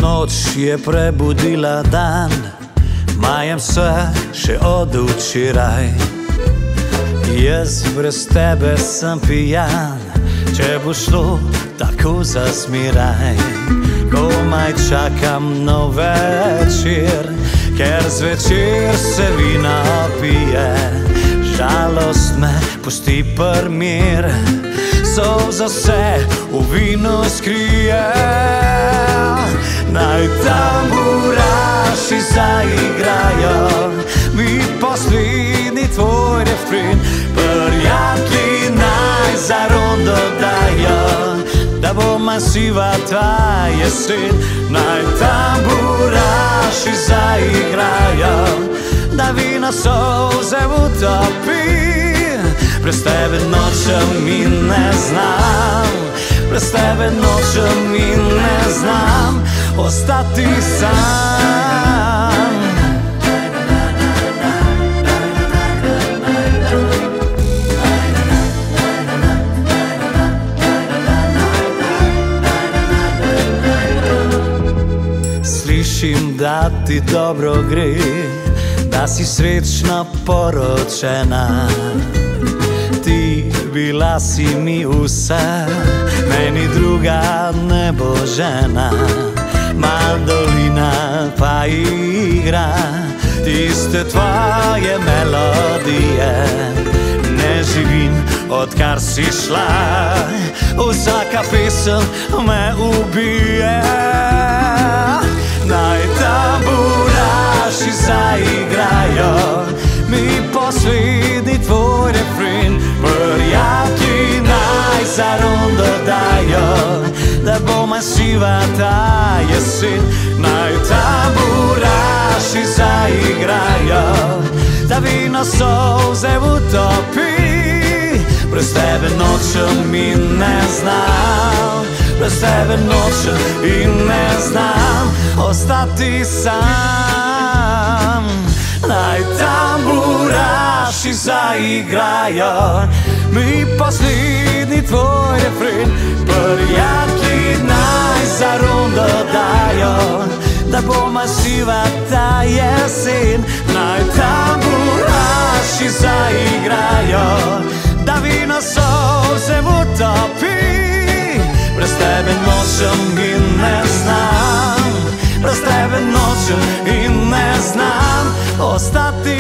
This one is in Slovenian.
Noč je prebudila dan, majem se še od včeraj. Jaz brez tebe sem pijan, če bo šlo tako za zmeraj. Komaj čakam nov večer, ker zvečer se vina pije. Žalost me pusti pri mir, solza se v vinu skrije. Naj tamburaši zaigrajo mi poslednji tvoj refren. Prijatelji naj za rondo dajo, da bo masiva ta jesen. Naj tamburaši zaigrajo, da vino solze utopi. Brez tebe nočem in ne znam, brez tebe nočem in ne znam ostati sam. Slišim, da ti dobro gre, da si srečno poročena. Ti bila si mi vse, meni druga ne bo žena. Mandolina pa igra tiste tvoje melodije. Ne živim, odkar si šla, vsaka pesem me ubije. Naj tamburaši zaigrajo mi poslednji tvoj refren. Prijatelji naj za rondo dajo, da bo masiva ta jesen. Naj tamburaši zaigrajo, da vino solze utopi. Brez tebe nočem in ne znam, brez tebe nočem in ne znam ostati sam. Naj tamburaši zaigrajo mi poslednji tvoj refren. Prijatelji naj za rondo dajo, da bo masiva ta jesen. Naj tamburaši zaigrajo, da vino solze utopi. Brez tebe nočem in ne znam, brez tebe nočem in ne znam ostati